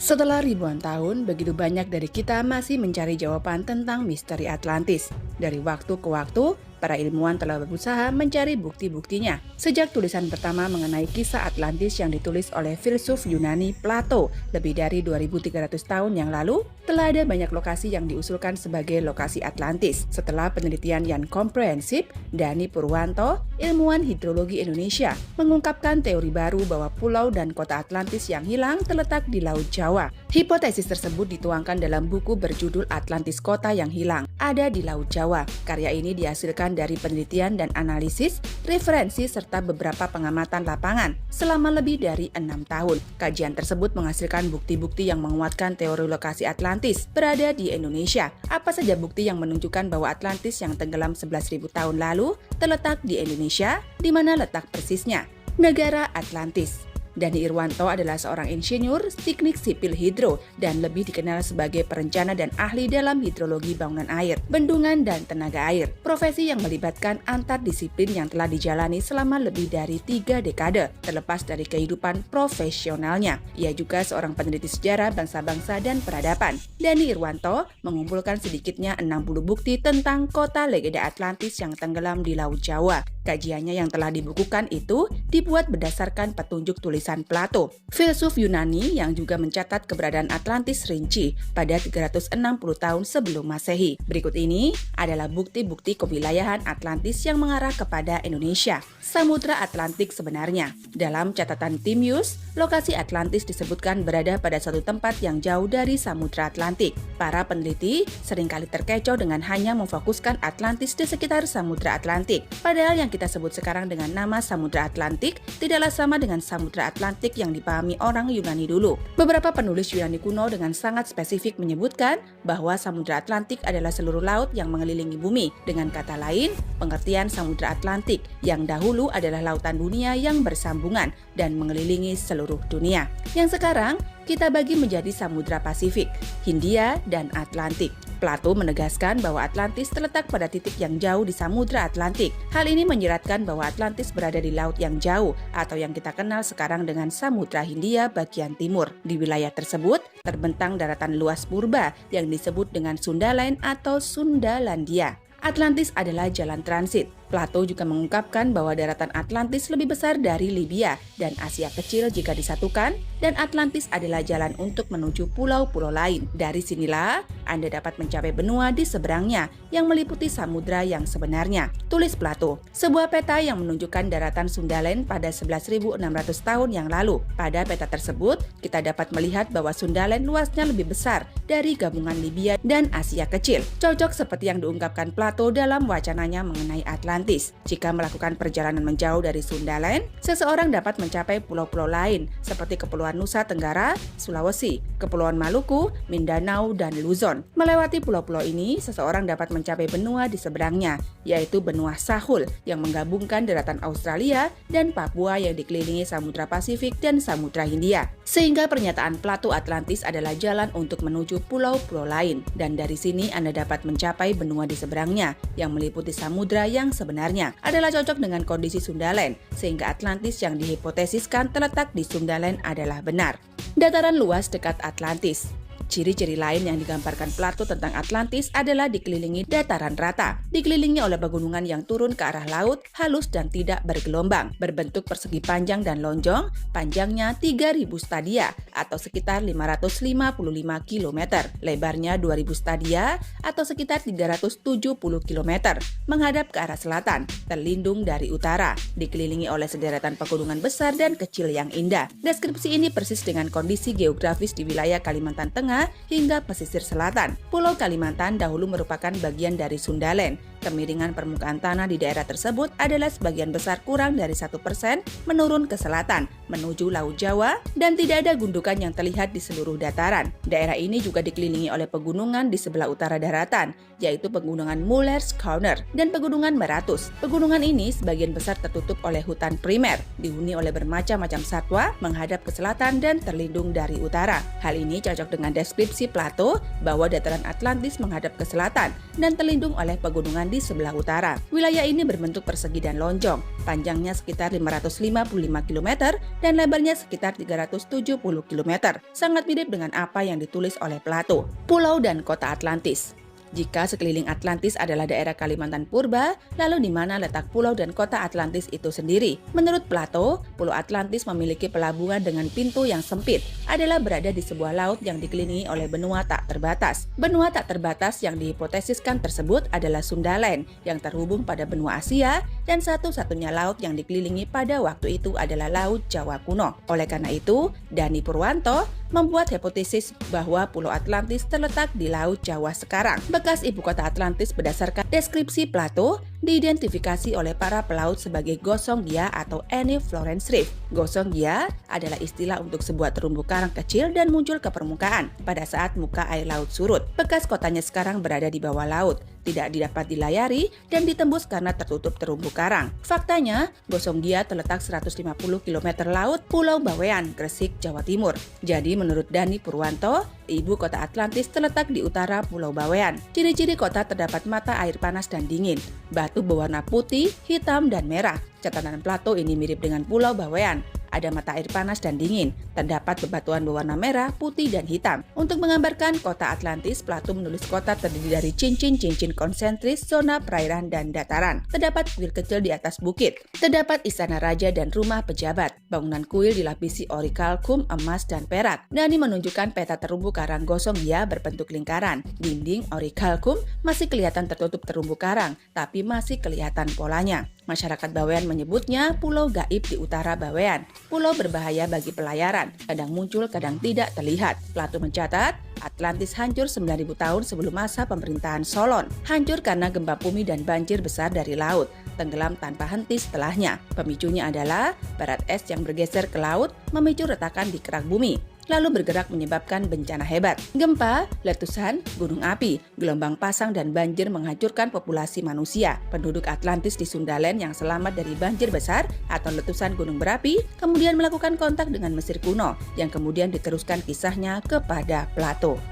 Setelah ribuan tahun, begitu banyak dari kita masih mencari jawaban tentang misteri Atlantis. Dari waktu ke waktu, para ilmuwan telah berusaha mencari bukti-buktinya. Sejak tulisan pertama mengenai kisah Atlantis yang ditulis oleh filsuf Yunani Plato lebih dari 2300 tahun yang lalu, telah ada banyak lokasi yang diusulkan sebagai lokasi Atlantis. Setelah penelitian yang komprehensif, Dani Purwanto, ilmuwan hidrologi Indonesia, mengungkapkan teori baru bahwa pulau dan kota Atlantis yang hilang terletak di Laut Jawa. Hipotesis tersebut dituangkan dalam buku berjudul Atlantis Kota yang Hilang, ada di Laut Jawa. Karya ini dihasilkan dari penelitian dan analisis, referensi, serta beberapa pengamatan lapangan selama lebih dari 6 tahun. Kajian tersebut menghasilkan bukti-bukti yang menguatkan teori lokasi Atlantis berada di Indonesia. Apa saja bukti yang menunjukkan bahwa Atlantis yang tenggelam 11.000 tahun lalu terletak di Indonesia, di mana letak persisnya? Negara Atlantis. Dani Irwanto adalah seorang insinyur teknik sipil hidro dan lebih dikenal sebagai perencana dan ahli dalam hidrologi bangunan air, bendungan, dan tenaga air. Profesi yang melibatkan antar disiplin yang telah dijalani selama lebih dari 3 dekade, terlepas dari kehidupan profesionalnya. Ia juga seorang peneliti sejarah bangsa-bangsa dan peradaban. Dani Irwanto mengumpulkan sedikitnya 60 bukti tentang kota legenda Atlantis yang tenggelam di Laut Jawa. Kajiannya yang telah dibukukan itu dibuat berdasarkan petunjuk tulisan Plato, filsuf Yunani yang juga mencatat keberadaan Atlantis rinci pada 360 tahun sebelum Masehi. Berikut ini adalah bukti-bukti kewilayahan Atlantis yang mengarah kepada Indonesia. Samudra Atlantik sebenarnya. Dalam catatan Timius, lokasi Atlantis disebutkan berada pada suatu tempat yang jauh dari Samudra Atlantik. Para peneliti seringkali terkecoh dengan hanya memfokuskan Atlantis di sekitar Samudra Atlantik. Padahal yang kita sebut sekarang dengan nama Samudra Atlantik tidaklah sama dengan Samudra Atlantik yang dipahami orang Yunani dulu. Beberapa penulis Yunani kuno dengan sangat spesifik menyebutkan bahwa Samudra Atlantik adalah seluruh laut yang mengelilingi bumi. Dengan kata lain, pengertian Samudra Atlantik yang dahulu adalah lautan dunia yang bersambungan dan mengelilingi seluruh dunia. Yang sekarang kita bagi menjadi Samudra Pasifik, Hindia, dan Atlantik. Plato menegaskan bahwa Atlantis terletak pada titik yang jauh di Samudra Atlantik. Hal ini menyiratkan bahwa Atlantis berada di laut yang jauh atau yang kita kenal sekarang dengan Samudra Hindia bagian timur. Di wilayah tersebut terbentang daratan luas purba yang disebut dengan Sundaland atau Sundalandia. Atlantis adalah jalan transit. Plato juga mengungkapkan bahwa daratan Atlantis lebih besar dari Libya dan Asia Kecil jika disatukan, dan Atlantis adalah jalan untuk menuju pulau-pulau lain. Dari sinilah Anda dapat mencapai benua di seberangnya yang meliputi samudra yang sebenarnya. Tulis Plato, sebuah peta yang menunjukkan daratan Sundaland pada 11.600 tahun yang lalu. Pada peta tersebut, kita dapat melihat bahwa Sundaland luasnya lebih besar dari gabungan Libya dan Asia Kecil. Cocok seperti yang diungkapkan Plato dalam wacananya mengenai Atlantis. Jika melakukan perjalanan menjauh dari Sundaland, seseorang dapat mencapai pulau-pulau lain seperti Kepulauan Nusa Tenggara, Sulawesi, Kepulauan Maluku, Mindanao, dan Luzon. Melewati pulau-pulau ini, seseorang dapat mencapai benua di seberangnya, yaitu benua Sahul yang menggabungkan daratan Australia dan Papua yang dikelilingi Samudra Pasifik dan Samudra Hindia. Sehingga pernyataan Plato Atlantis adalah jalan untuk menuju pulau-pulau lain, dan dari sini Anda dapat mencapai benua di seberangnya yang meliputi samudra yang sebenarnya adalah cocok dengan kondisi Sundaland, sehingga Atlantis yang dihipotesiskan terletak di Sundaland adalah benar. Dataran luas dekat Atlantis. Ciri-ciri lain yang digambarkan Plato tentang Atlantis adalah dikelilingi dataran rata, dikelilingi oleh pegunungan yang turun ke arah laut, halus dan tidak bergelombang, berbentuk persegi panjang dan lonjong, panjangnya 3.000 stadia atau sekitar 555 km, lebarnya 2.000 stadia atau sekitar 370 km, menghadap ke arah selatan, terlindung dari utara, dikelilingi oleh sederetan pegunungan besar dan kecil yang indah. Deskripsi ini persis dengan kondisi geografis di wilayah Kalimantan Tengah hingga pesisir selatan. Pulau Kalimantan dahulu merupakan bagian dari Sundaland. Kemiringan permukaan tanah di daerah tersebut adalah sebagian besar kurang dari 1% menurun ke selatan, menuju Laut Jawa, dan tidak ada gundukan yang terlihat di seluruh dataran. Daerah ini juga dikelilingi oleh pegunungan di sebelah utara daratan, yaitu pegunungan Muller's Corner dan pegunungan Meratus. Pegunungan ini sebagian besar tertutup oleh hutan primer, dihuni oleh bermacam-macam satwa, menghadap ke selatan dan terlindung dari utara. Hal ini cocok dengan deskripsi Plato bahwa dataran Atlantis menghadap ke selatan dan terlindung oleh pegunungan di di sebelah utara. Wilayah ini berbentuk persegi dan lonjong, panjangnya sekitar 555 km dan lebarnya sekitar 370 km. Sangat mirip dengan apa yang ditulis oleh Plato. Pulau dan kota Atlantis. Jika sekeliling Atlantis adalah daerah Kalimantan purba, lalu di mana letak pulau dan kota Atlantis itu sendiri? Menurut Plato, Pulau Atlantis memiliki pelabuhan dengan pintu yang sempit, adalah berada di sebuah laut yang dikelilingi oleh benua tak terbatas. Benua tak terbatas yang dihipotesiskan tersebut adalah Sundaland yang terhubung pada benua Asia, dan satu-satunya laut yang dikelilingi pada waktu itu adalah Laut Jawa kuno. Oleh karena itu, Dani Purwanto membuat hipotesis bahwa Pulau Atlantis terletak di Laut Jawa sekarang. Bekas ibu kota Atlantis berdasarkan deskripsi Plato diidentifikasi oleh para pelaut sebagai Gosong Gia atau Any Florence Reef. Gosong Gia adalah istilah untuk sebuah terumbu karang kecil dan muncul ke permukaan pada saat muka air laut surut. Bekas kotanya sekarang berada di bawah laut, tidak dapat dilayari dan ditembus karena tertutup terumbu karang. Faktanya, Gosong Gia terletak 150 km laut Pulau Bawean, Gresik, Jawa Timur. Jadi menurut Dani Purwanto, ibu kota Atlantis terletak di utara Pulau Bawean. Ciri-ciri kota terdapat mata air panas dan dingin, batu berwarna putih, hitam, dan merah. Catatan Plato ini mirip dengan Pulau Bawean. Ada mata air panas dan dingin, terdapat bebatuan berwarna merah, putih, dan hitam. Untuk menggambarkan kota Atlantis, Plato menulis kota terdiri dari cincin-cincin konsentris, zona perairan, dan dataran. Terdapat kuil kecil di atas bukit. Terdapat istana raja dan rumah pejabat. Bangunan kuil dilapisi ori kalkum, emas, dan perak. Dani menunjukkan peta terumbu karang Gosong Gia berbentuk lingkaran. Dinding ori kalkum masih kelihatan tertutup terumbu karang, tapi masih kelihatan polanya. Masyarakat Bawean menyebutnya Pulau Gaib di utara Bawean. Pulau berbahaya bagi pelayaran, kadang muncul, kadang tidak terlihat. Plato mencatat, Atlantis hancur 9.000 tahun sebelum masa pemerintahan Solon. Hancur karena gempa bumi dan banjir besar dari laut, tenggelam tanpa henti setelahnya. Pemicunya adalah barat es yang bergeser ke laut, memicu retakan di kerak bumi, lalu bergerak menyebabkan bencana hebat. Gempa, letusan, gunung api, gelombang pasang, dan banjir menghancurkan populasi manusia. Penduduk Atlantis di Sundaland yang selamat dari banjir besar atau letusan gunung berapi kemudian melakukan kontak dengan Mesir kuno yang kemudian diteruskan kisahnya kepada Plato.